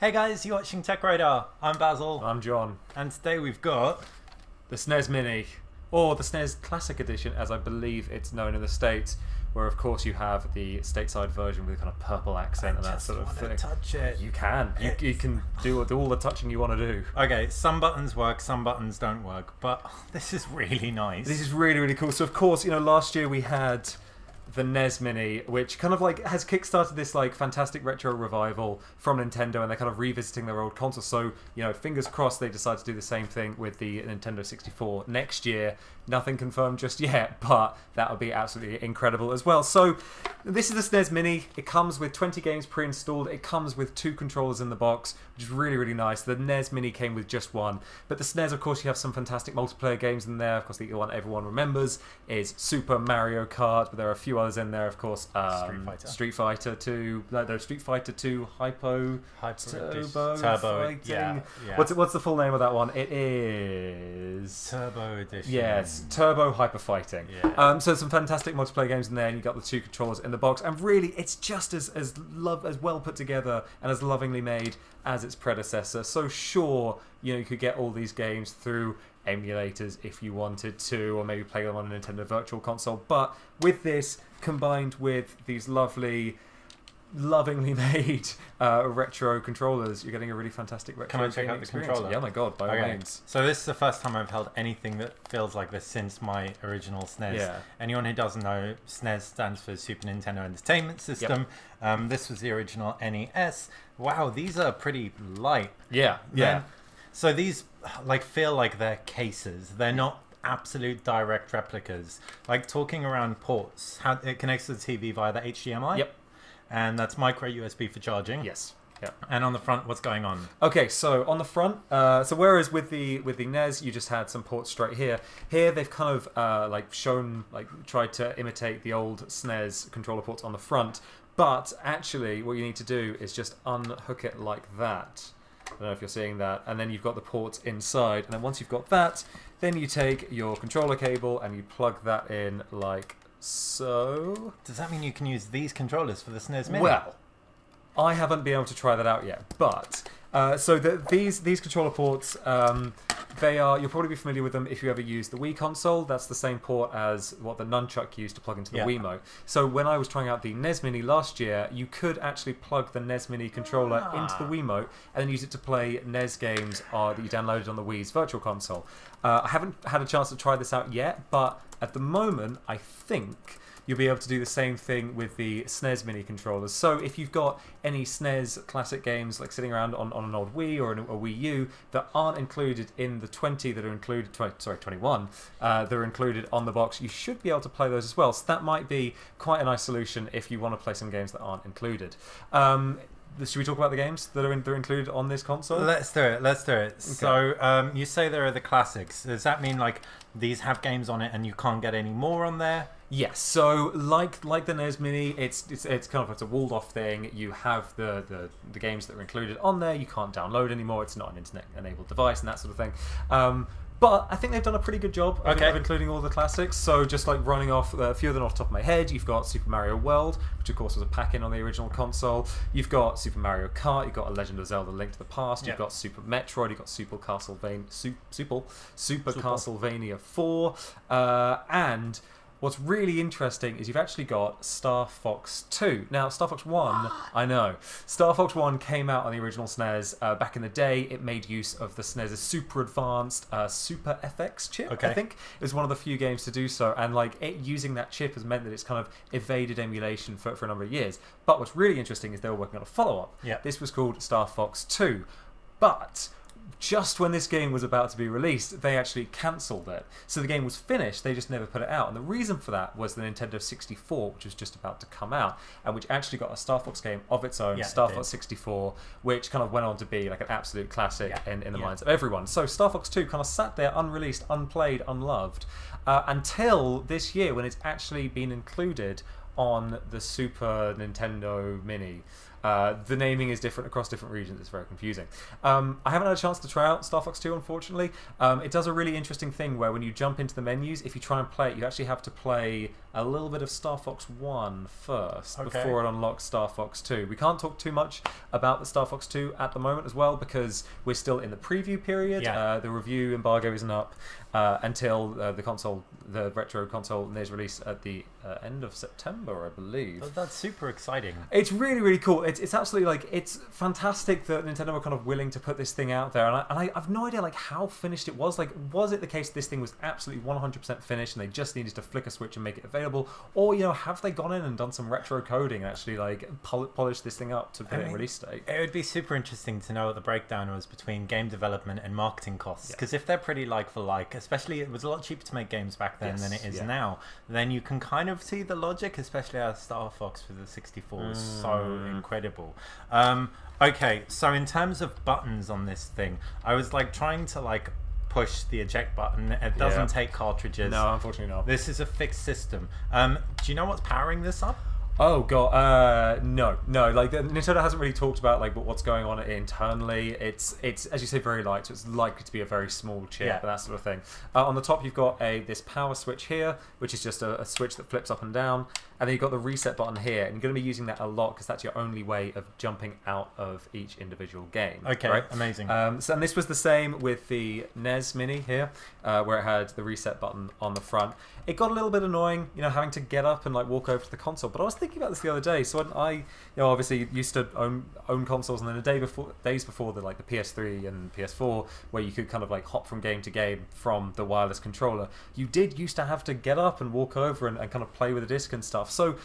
Hey guys, you're watching Tech Radar. I'm Basil. I'm John. And today we've got The SNES Mini, or the SNES Classic Edition, as I believe it's known in the States, where of course you have the stateside version with a kind of purple accent and that sort of thing. Touch it. You can. You can do all the touching you want to do. Okay, some buttons work, some buttons don't work, but this is really nice. This is really, really cool. So of course, last year we had the NES Mini, which kind of like has kickstarted this like fantastic retro revival from Nintendo, and they're kind of revisiting their old console. So, fingers crossed they decide to do the same thing with the Nintendo 64 next year. Nothing confirmed just yet, but that would be absolutely incredible as well. So this is the SNES Mini. It comes with 20 games pre-installed. It comes with 2 controllers in the box, which is really, really nice. The NES Mini came with just one. But the SNES, of course, you have some fantastic multiplayer games in there. Of course, the one everyone remembers is Super Mario Kart, but there are a few others in there, of course. Street Fighter 2. No, Street Fighter 2 Turbo Fighting. Yeah. What's the full name of that one? It is Turbo Edition. Yes, Turbo Hyper Fighting. Yeah. So some fantastic multiplayer games in there, and you got the 2 controllers in the box, and really it's just as well put together and as lovingly made as its predecessor. So sure, you could get all these games through emulators if you wanted to, or maybe play them on a Nintendo Virtual Console, but with this combined with these lovingly made retro controllers, you're getting a really fantastic retro Can I check out the experience. controller? Yeah, my god, by all means. So this is the first time I've held anything that feels like this since my original SNES. Yeah. Anyone who doesn't know, SNES stands for Super Nintendo Entertainment System. Yep. This was the original NES. Wow, these are pretty light. Yeah. So these feel like they're cases. They're not absolute direct replicas. Like talking around ports, how it connects to the TV via the HDMI. Yep. And that's micro USB for charging. Yes. Yeah. And on the front, what's going on? Okay, so on the front, so whereas with the NES you just had some ports straight here they've kind of tried to imitate the old SNES controller ports on the front, but actually what you need to do is just unhook it like that. I don't know if you're seeing that, and then you've got the ports inside, and then once you've got that, then you take your controller cable and you plug that in like so. Does that mean you can use these controllers for the SNES Mini? Well, I haven't been able to try that out yet, but these controller ports, you'll probably be familiar with them if you ever use the Wii console. That's the same port as what the nunchuck used to plug into the Wiimote. So when I was trying out the NES Mini last year, you could actually plug the NES Mini controller into the Wiimote and then use it to play NES games that you downloaded on the Wii's Virtual Console. I haven't had a chance to try this out yet, but at the moment, I think you'll be able to do the same thing with the SNES Mini controllers. So if you've got any SNES classic games like sitting around on an old Wii or a Wii U that aren't included in the 20 that are included, 21 that are included on the box, you should be able to play those as well. So that might be quite a nice solution if you want to play some games that aren't included. Should we talk about the games that are included on this console? Let's do it. Okay. So you say there are the classics. Does that mean these have games on it and you can't get any more on there? Yes. So like the NES Mini, it's kind of a walled off thing. You have the games that are included on there. You can't download anymore. It's not an internet enabled device and that sort of thing. But I think they've done a pretty good job of including all the classics. So just running off a few of them off the top of my head, you've got Super Mario World, which of course was a pack-in on the original console. You've got Super Mario Kart, you've got A Legend of Zelda: Link to the Past, you've got Super Metroid, you've got Super Castlevania 4, and what's really interesting is you've actually got Star Fox 2. Now, Star Fox 1, I know. Star Fox 1 came out on the original SNES back in the day. It made use of the SNES's super advanced Super FX chip, I think. It was one of the few games to do so, and using that chip has meant that it's kind of evaded emulation for a number of years. But what's really interesting is they were working on a follow-up. Yeah. This was called Star Fox 2. But just when this game was about to be released, they actually cancelled it. So the game was finished, they just never put it out. And the reason for that was the Nintendo 64, which was just about to come out, and which actually got a Star Fox game of its own, Star Fox 64, which kind of went on to be an absolute classic in the minds of everyone. So Star Fox 2 kind of sat there unreleased, unplayed, unloved, until this year when it's actually been included on the Super Nintendo Mini. The naming is different across different regions. It's very confusing. I haven't had a chance to try out Star Fox 2, unfortunately. It does a really interesting thing where when you jump into the menus, if you try and play it, you actually have to play a little bit of Star Fox 1 first before it unlocks Star Fox 2. We can't talk too much about the Star Fox 2 at the moment as well because we're still in the preview period. The review embargo isn't up until the retro console is released at the end of September, I believe. Oh, that's super exciting. It's really, really cool. It's absolutely like, it's fantastic that Nintendo were kind of willing to put this thing out there, and I've no idea like how finished it was. Like, was it the case this thing was absolutely 100% finished and they just needed to flick a switch and make it available, or have they gone in and done some retro coding and actually like polish this thing up to put it in release date? It would be super interesting to know what the breakdown was between game development and marketing costs, because if they're pretty like for like, especially it was a lot cheaper to make games back then than it is now, then you can kind of see the logic, especially as Star Fox for the 64 was so incredible. Okay, so in terms of buttons on this thing, I was like trying to like push the eject button. It doesn't take cartridges. No, unfortunately not. This is a fixed system. Do you know what's powering this up? Oh god, no. Like Nintendo hasn't really talked about like what's going on internally. It's as you say, very light, so it's likely to be a very small chip and that sort of thing. On the top, you've got this power switch here, which is just a switch that flips up and down, and then you've got the reset button here, and you're going to be using that a lot because that's your only way of jumping out of each individual game. Okay, right? Amazing. And this was the same with the NES Mini here, where it had the reset button on the front. It got a little bit annoying, having to get up and like walk over to the console. But I was thinking about this the other day. So I obviously used to own consoles, and then days before the like the PS3 and PS4, where you could kind of like hop from game to game from the wireless controller, you did used to have to get up and walk over and kind of play with the disc and stuff. So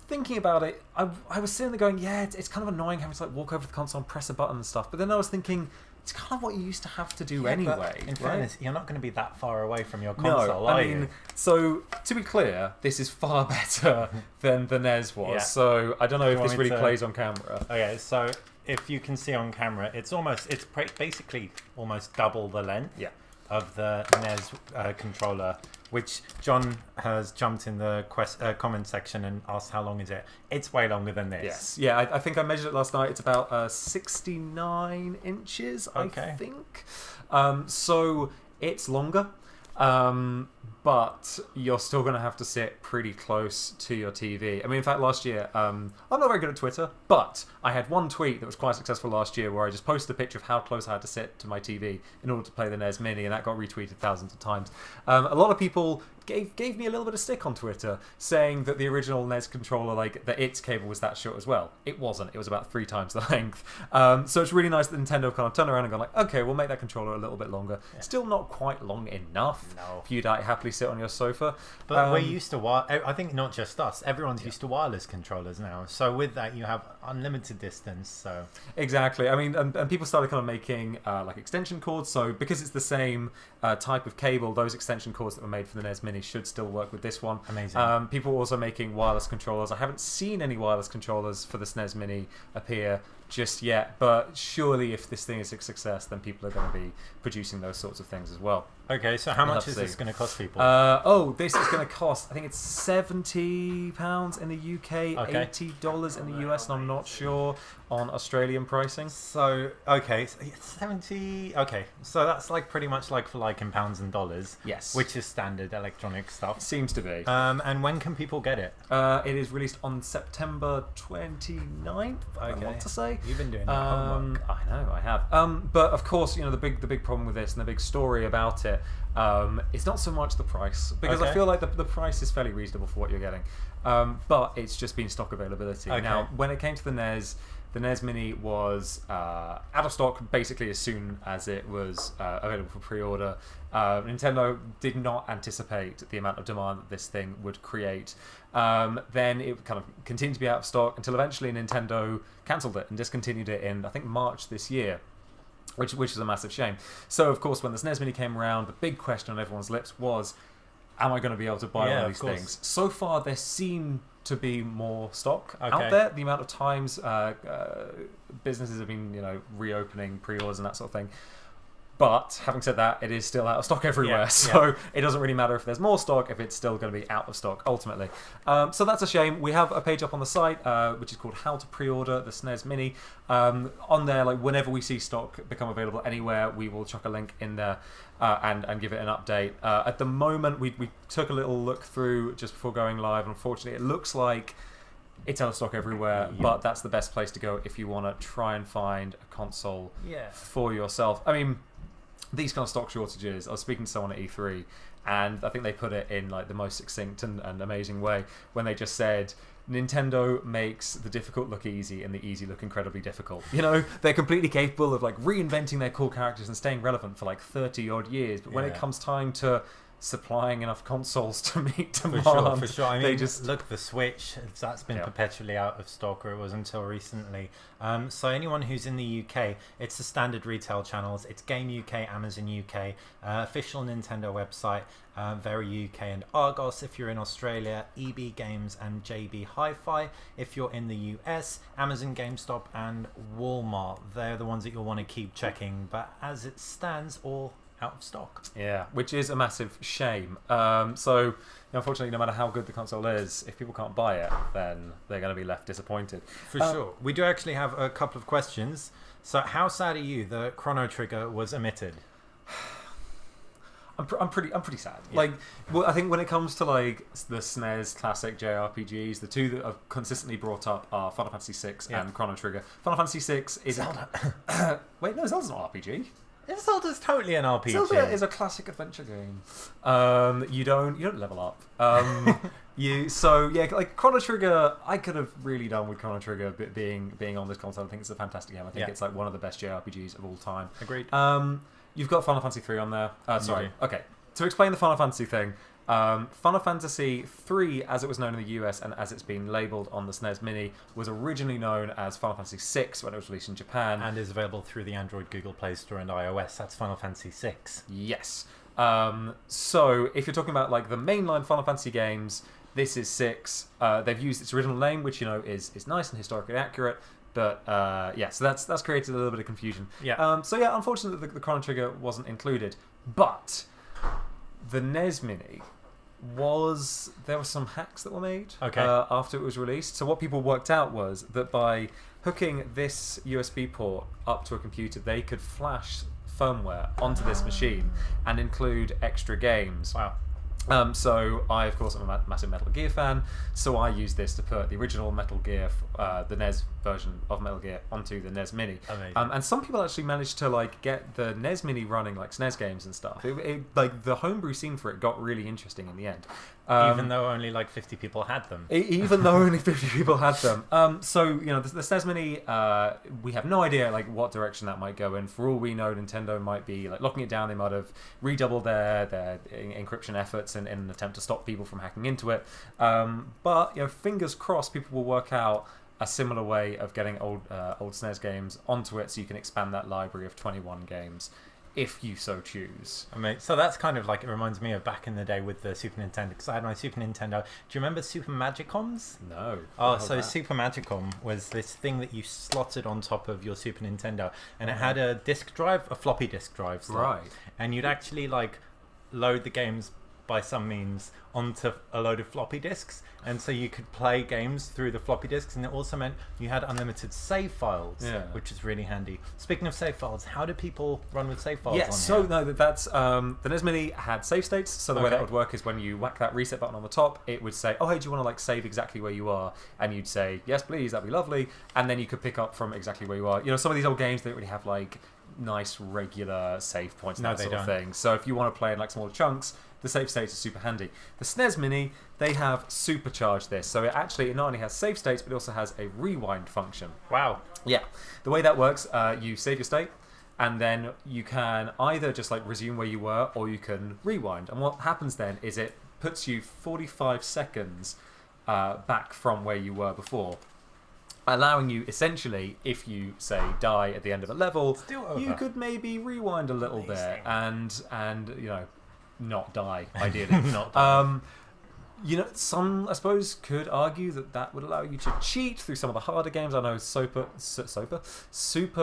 thinking about it, I was sitting there going, it's kind of annoying having to like walk over to the console and press a button and stuff. But then I was thinking, it's kind of what you used to have to do anyway. In fairness, you're not going to be that far away from your console, are you? So to be clear, this is far better than the NES was. So I don't know if this really plays on camera. Okay, so if you can see on camera, it's basically almost double the length of the NES controller, which John has jumped in the comment section and asked how long is it. It's way longer than this. Yes. Yeah, I think I measured it last night. It's about 69 inches, I think. So it's longer. But you're still going to have to sit pretty close to your TV. I mean, in fact, last year, I'm not very good at Twitter, but I had one tweet that was quite successful last year where I just posted a picture of how close I had to sit to my TV in order to play the NES Mini, and that got retweeted thousands of times. A lot of people gave me a little bit of stick on Twitter, saying that the original NES controller, like the its cable was that short as well. It wasn't. It was about 3 times the length. So it's really nice that Nintendo kind of turned around and gone like, okay, we'll make that controller a little bit longer. Still not quite long enough for you to happily sit on your sofa. But we're used to I think not just us. Everyone's used to wireless controllers now. So with that, you have unlimited distance. So exactly. I mean, and people started kind of making like extension cords. So because it's the same type of cable, those extension cords that were made for the NES Mini should still work with this one. Amazing. People were also making wireless controllers. I haven't seen any wireless controllers for the SNES Mini appear just yet, but surely if this thing is a success, then people are going to be producing those sorts of things as well. Okay, so how much is this going to cost people? This is going to cost, I think it's £70 in the UK, $80 in the US, and I'm not sure on Australian pricing. So, okay, so 70, okay, so that's like pretty much like for like in pounds and dollars. Yes. Which is standard electronic stuff. Seems to be. And when can people get it? It is released on September 29th, I want to say. You've been doing that homework. I know, I have. But of course, the big problem with this and the big story about it, it's not so much the price, because I feel like the price is fairly reasonable for what you're getting. But it's just been stock availability. Now, when it came to the NES Mini was out of stock basically as soon as it was available for pre-order. Nintendo did not anticipate the amount of demand that this thing would create. Then it kind of continued to be out of stock until eventually Nintendo cancelled it and discontinued it in, I think, March this year. Which is a massive shame. So, of course, when the SNES Mini came around, the big question on everyone's lips was, am I going to be able to buy one of these things? So far, there seem to be more stock out there. The amount of times businesses have been, reopening pre-orders and that sort of thing. But having said that, it is still out of stock everywhere, it doesn't really matter if there's more stock if it's still going to be out of stock ultimately. So that's a shame. We have a page up on the site which is called How to Pre-Order the SNES Mini. On there, like whenever we see stock become available anywhere, we will chuck a link in there and give it an update. At the moment, we took a little look through just before going live. Unfortunately, it looks like it's out of stock everywhere, but that's the best place to go if you want to try and find a console for yourself. I mean, these kind of stock shortages, I was speaking to someone at E3, and I think they put it in like the most succinct and amazing way when they just said, Nintendo makes the difficult look easy and the easy look incredibly difficult. You know, they're completely capable of like reinventing their core characters and staying relevant for like 30 odd years, but when it comes time to supplying enough consoles to meet demand, for sure. I mean, look, the Switch, that's been perpetually out of stock, or it was until recently. So anyone who's in the UK, it's the standard retail channels. It's Game UK, Amazon UK, official Nintendo website, Very UK and Argos if you're in Australia, EB Games and JB Hi-Fi if you're in the US, Amazon, GameStop and Walmart. They're the ones that you'll want to keep checking, but as it stands, all out of stock. Yeah, which is a massive shame. So unfortunately, no matter how good the console is, if people can't buy it, then they're going to be left disappointed. For sure. We do actually have a couple of questions. So how sad are you that Chrono Trigger was omitted? I'm pretty sad. Like, well, I think when it comes to like the SNES Classic JRPGs, the two that are consistently brought up are Final Fantasy VI and Chrono Trigger. Final Fantasy VI is Zelda. Wait, no, Zelda's not an RPG. Zelda's totally an RPG. Zelda is a classic adventure game. You don't level up. Like Chrono Trigger, I could have really done with Chrono Trigger being on this console. I think it's a fantastic game. I think it's like one of the best JRPGs of all time. Agreed. You've got Final Fantasy 3 on there. Sorry. Okay. To explain the Final Fantasy thing, Final Fantasy 3, as it was known in the US and as it's been labelled on the SNES Mini, was originally known as Final Fantasy 6 when it was released in Japan. And is available through the Android, Google Play Store and iOS. That's Final Fantasy 6. Yes. So if you're talking about like the mainline Final Fantasy games, this is 6. They've used its original name, which, you know, is nice and historically accurate. But so that's created a little bit of confusion. Yeah. Unfortunately, the Chrono Trigger wasn't included. But the NES Mini there were some hacks that were made after it was released. So what people worked out was that by hooking this USB port up to a computer, they could flash firmware onto this machine and include extra games. Wow. So I, of course, am a massive Metal Gear fan, so I used this to put the original Metal Gear, the NES version of Metal Gear, onto the NES Mini. Amazing. And some people actually managed to like get the NES Mini running like SNES games and stuff. Like the homebrew scene for it got really interesting in the end. Even though only like 50 people had them. Even though only 50 people had them. So, you know, the SNES Mini, we have no idea like what direction that might go in. For all we know, Nintendo might be like locking it down. They might have redoubled their encryption efforts in an attempt to stop people from hacking into it. But, you know, fingers crossed people will work out a similar way of getting old SNES games onto it so you can expand that library of 21 games if you so choose. I mean, so that's kind of like, it reminds me of back in the day with the Super Nintendo, because I had my Super Nintendo. Do you remember Super Magicoms? No. Oh, so Super Magicom was this thing that you slotted on top of your Super Nintendo, and it had a disk drive, a floppy disk drive slot. Right. And you'd actually like load the games by some means onto a load of floppy disks, and so you could play games through the floppy disks, and it also meant you had unlimited save files, which is really handy. Speaking of save files, how do people run with save files on here? No, that's the NES Mini had save states, so the way that would work is when you whack that reset button on the top, it would say, oh hey, do you want to like save exactly where you are? And you'd say, yes please, that'd be lovely, and then you could pick up from exactly where you are. You know, some of these old games, they don't really have like nice regular save points and that sort of thing, so if you want to play in like smaller chunks, the save states are super handy. The SNES Mini, they have supercharged this, so it not only has save states, but it also has a rewind function. Wow. Yeah. The way that works, you save your state, and then you can either just like resume where you were, or you can rewind. And what happens then is it puts you 45 seconds back from where you were before, allowing you essentially, if you say die at the end of a level, you could maybe rewind a little bit and you know, not die, ideally. Not die. Some, I suppose, could argue that would allow you to cheat through some of the harder games. I know Super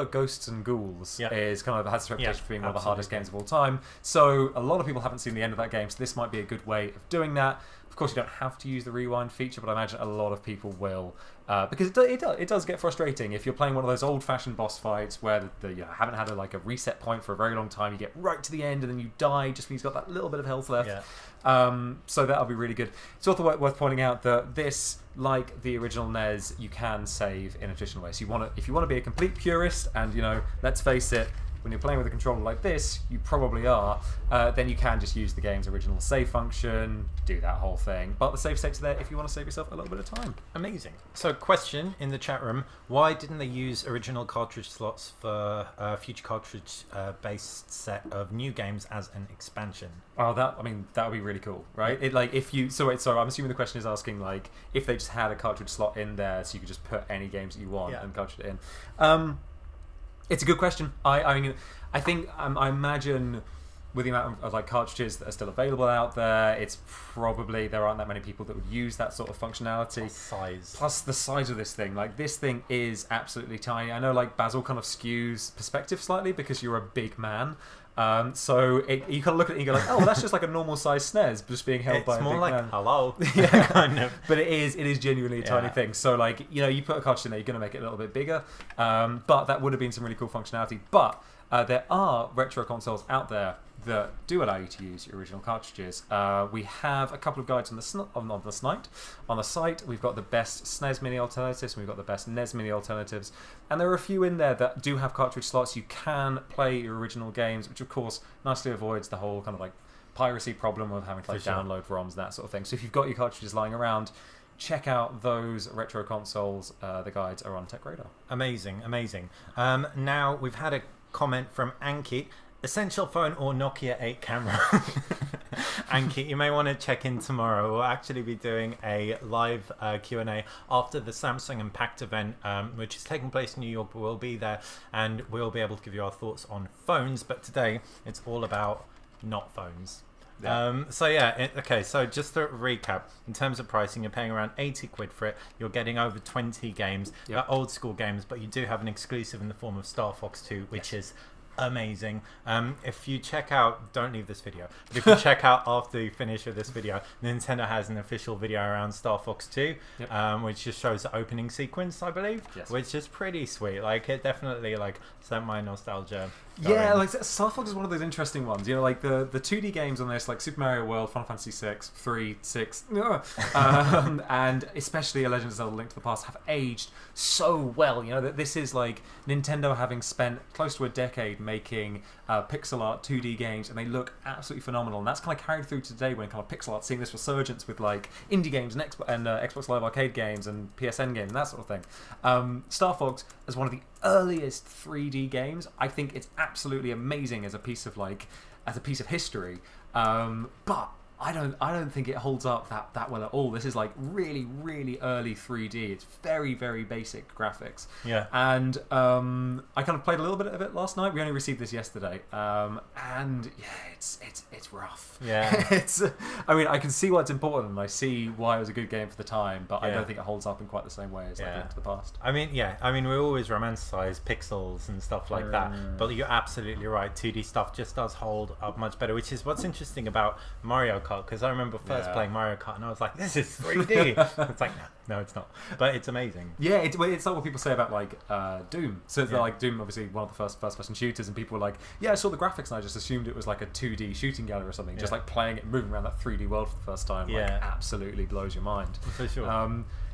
Ghosts and Ghouls is kind of has its reputation for being one of the hardest games of all time. So a lot of people haven't seen the end of that game, so this might be a good way of doing that. Of course, you don't have to use the rewind feature, but I imagine a lot of people will. Because it does get frustrating if you're playing one of those old-fashioned boss fights where you haven't had a reset point for a very long time. You get right to the end and then you die just when you've got that little bit of health left. So that'll be really good. It's also worth pointing out that this, like the original NES, you can save in a traditional way. So if you want to be a complete purist, and let's face it, when you're playing with a controller like this, you probably are, then you can just use the game's original save function, do that whole thing. But the save state's there if you want to save yourself a little bit of time. Amazing. So question in the chat room, why didn't they use original cartridge slots for a future cartridge-based set of new games as an expansion? Oh, that would be really cool, right? I'm assuming the question is asking, if they just had a cartridge slot in there so you could just put any games that you want and cartridge it in. It's a good question. I imagine with the amount of cartridges that are still available out there, it's probably there aren't that many people that would use that sort of functionality. Plus the size of this thing. This thing is absolutely tiny. I know Basil kind of skews perspective slightly because you're a big man. So you kind of look at it and you go oh, that's just like a normal size SNES just being held by a big man. It's more like hello. Yeah, kind of. But it is genuinely a tiny thing. So you put a cartridge in there, you're going to make it a little bit bigger. But that would have been some really cool functionality. But there are retro consoles out there that do allow you to use your original cartridges. We have a couple of guides on the site. We've got the best SNES Mini alternatives, and we've got the best NES Mini alternatives. And there are a few in there that do have cartridge slots. You can play your original games, which of course nicely avoids the whole kind of piracy problem of having to download ROMs and that sort of thing. So if you've got your cartridges lying around, check out those retro consoles. The guides are on Tech Radar. Amazing. Now we've had a comment from Ankit. Essential phone or Nokia 8 camera? Ankit, you may want to check in tomorrow. We'll actually be doing a live Q&A after the Samsung Impact event, which is taking place in New York. We'll be there and we'll be able to give you our thoughts on phones. But today, it's all about not phones. Yeah. So just to recap, in terms of pricing, you're paying around 80 quid for it. You're getting over 20 games. They're old school games, but you do have an exclusive in the form of Star Fox 2, which is amazing. If you check out, don't leave this video, but if you check out after you finish with this video, Nintendo has an official video around Star Fox 2, which just shows the opening sequence, I believe, which is pretty sweet. It definitely sent my nostalgia going. Yeah, Star Fox is one of those interesting ones. The 2D games on this, Super Mario World, Final Fantasy 6, 3, 6, and especially A Legend of Zelda: Link to the Past have aged so well. That this is Nintendo having spent close to a decade making pixel art 2D games, and they look absolutely phenomenal. And that's kind of carried through to today when pixel art's seeing this resurgence with indie games and Xbox Live Arcade games and PSN games and that sort of thing. Star Fox, as one of the earliest 3D games, I think it's absolutely amazing as a piece of history. But I don't think it holds up that well at all. This is really, really early 3D. It's very, very basic graphics. Yeah. And I kind of played a little bit of it last night. We only received this yesterday. And yeah, it's rough. Yeah. I can see why it's important, and I see why it was a good game for the time, but I don't think it holds up in quite the same way as Link to the Past. We always romanticize pixels and stuff like that, but you're absolutely right. 2D stuff just does hold up much better, which is what's interesting about Mario Kart, because I remember first playing Mario Kart and I was like, this is 3D. It's no, it's not. But it's amazing. Yeah, it's like what people say about Doom. So it's Doom, obviously one of the first person shooters, and people were like, yeah, I saw the graphics and I just assumed it was a 2D shooting gallery or something. Just playing it, moving around that 3D world for the first time, absolutely blows your mind. For sure.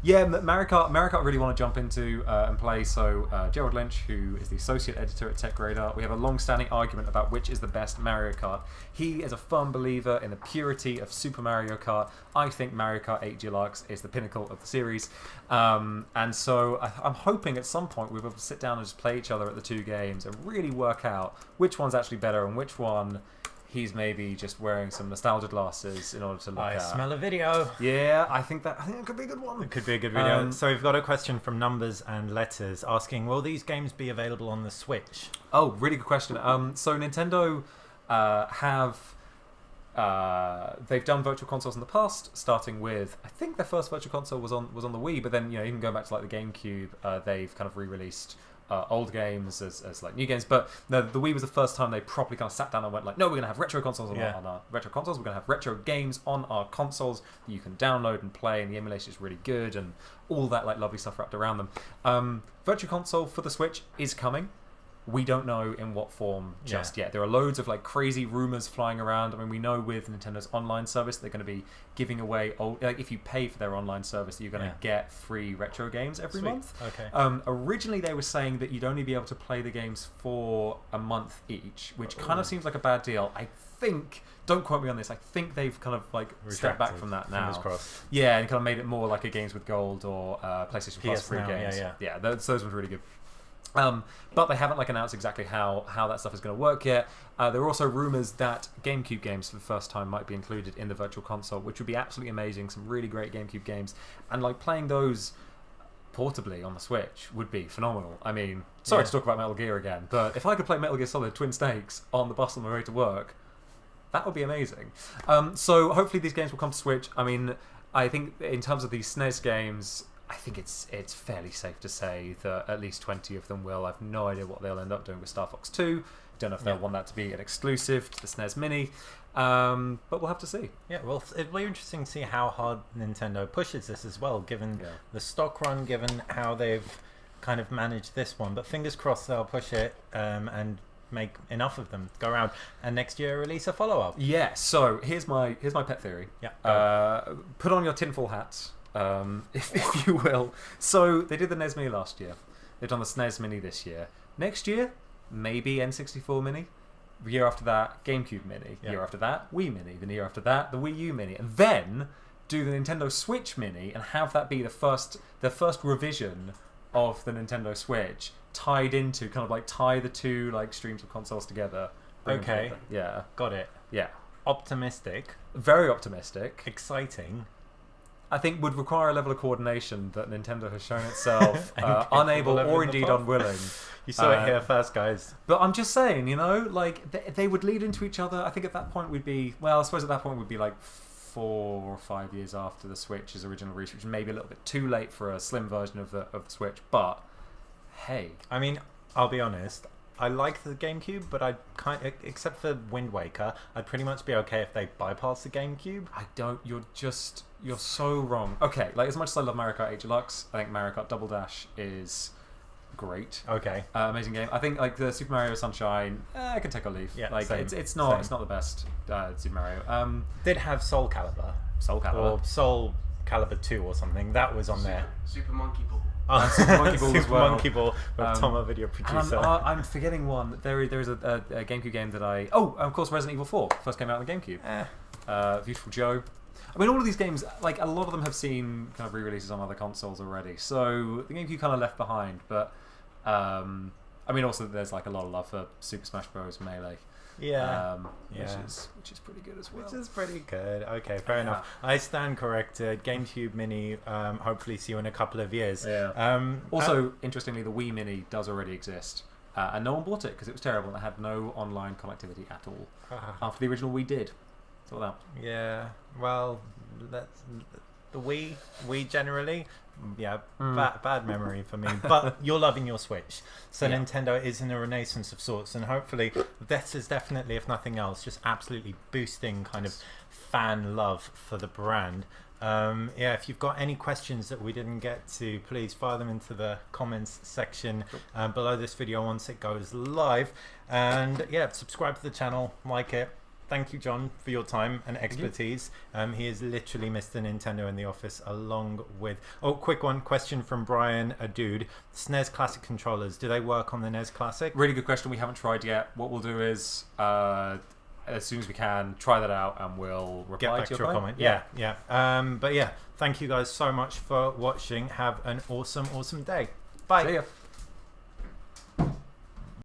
Mario Kart I really want to jump into and play. So Gerald Lynch, who is the associate editor at Tech Radar, we have a long-standing argument about which is the best Mario Kart. He is a firm believer in the purity of Super Mario Kart. I think Mario Kart 8 Deluxe is the pinnacle of the series. And so I'm hoping at some point we'll be able to sit down and just play each other at the two games and really work out which one's actually better and which one he's maybe just wearing some nostalgia glasses in order to look at. I smell a video. Yeah, I think it could be a good one. It could be a good video. So we've got a question from Numbers and Letters asking, will these games be available on the Switch? Oh, really good question. So Nintendo have they've done virtual consoles in the past, starting with, I think their first virtual console was on the Wii, but then even going back to like the GameCube, they've kind of re-released old games as like new games. But no, the Wii was the first time they properly kind of sat down and went like, no, we're going to have retro consoles on our retro consoles. We're going to have retro games on our consoles that you can download and play, and the emulation is really good, and all that like lovely stuff wrapped around them. Virtual console for the Switch is coming. We don't know in what form just yet. There are loads of like crazy rumors flying around. I mean, we know with Nintendo's online service, they're going to be giving away if you pay for their online service, you're going to get free retro games every month. Okay. Originally, they were saying that you'd only be able to play the games for a month each, which kind of seems like a bad deal. I think, don't quote me on this, I think they've kind of like stepped back from that now. Fingers crossed. Yeah, and kind of made it more like a Games with Gold or PlayStation Plus free now, games. Yeah, those ones really good. But they haven't like announced exactly how that stuff is going to work yet. There are also rumors that GameCube games for the first time might be included in the Virtual Console, which would be absolutely amazing. Some really great GameCube games, and like playing those portably on the Switch would be phenomenal. I mean, sorry to talk about Metal Gear again, but if I could play Metal Gear Solid Twin Snakes on the bus on my way to work, that would be amazing. So hopefully these games will come to Switch. I mean, I think in terms of these SNES games, I think it's fairly safe to say that at least 20 of them will. I've no idea what they'll end up doing with Star Fox 2. Don't know if they'll want that to be an exclusive to the SNES Mini. But we'll have to see. Yeah, well, it'll be interesting to see how hard Nintendo pushes this as well, given the stock run, given how they've kind of managed this one. But fingers crossed they'll push it and make enough of them go around, and next year release a follow-up. Yeah, so here's my pet theory. Put on your tinfoil hats. If you will. So they did the NES Mini last year. They've done the SNES Mini this year. Next year, maybe N64 Mini. The year after that, GameCube Mini. The year after that, Wii Mini. The year after that, the Wii U Mini. And then do the Nintendo Switch Mini and have that be the first revision of the Nintendo Switch, tied into kind of like tie the two like streams of consoles together. Okay. Yeah. Got it. Yeah. Optimistic. Very optimistic. Exciting. I think would require a level of coordination that Nintendo has shown itself unable or indeed unwilling. You saw it here first, guys. But I'm just saying, you know, like they would lead into each other. I think at that point we'd be, well, I suppose at that point we'd be like 4 or 5 years after the Switch's original release, which may be a little bit too late for a slim version of the Switch. But hey, I mean, I'll be honest. I like the GameCube, but I except for Wind Waker, I'd pretty much be okay if they bypass the GameCube. I don't. You're so wrong. Okay, like as much as I love Mario Kart 8 Deluxe, I think Mario Kart Double Dash is great. Okay, amazing game. I think like the Super Mario Sunshine, I can take or leave. Yeah, like same, it's not the best Super Mario. Did have Soul Calibur, or Soul Calibur 2 or something that was on there. Super Monkey Ball. Super Monkey Ball as well. Monkey Ball with Tom, a video producer. I'm forgetting one. There is a GameCube game that of course, Resident Evil 4 first came out on the GameCube. Beautiful Joe. I mean, all of these games, like a lot of them have seen kind of re-releases on other consoles already. So the GameCube kind of left behind. But I mean, also there's like a lot of love for Super Smash Bros. Melee. Which is pretty good as well. Which is pretty good. Okay, fair enough. I stand corrected. GameCube Mini, hopefully see you in a couple of years. Also, interestingly, the Wii Mini does already exist. And no one bought it because it was terrible and it had no online connectivity at all. After the original Wii did. So that. Yeah, well, that's the Wii generally. Bad memory for me. But you're loving your Switch, so Nintendo is in a renaissance of sorts, and hopefully this is definitely, if nothing else, just absolutely boosting kind of fan love for the brand. If you've got any questions that we didn't get to, please fire them into the comments section below this video once it goes live, and subscribe to the channel, like it. Thank you, John, for your time and expertise. He is literally Mr. Nintendo in the office, along with... Oh, quick one. Question from Brian, a dude. SNES Classic controllers, do they work on the NES Classic? Really good question. We haven't tried yet. What we'll do is, as soon as we can, try that out and we'll reply Get back to your comment. But thank you guys so much for watching. Have an awesome day. Bye. See ya.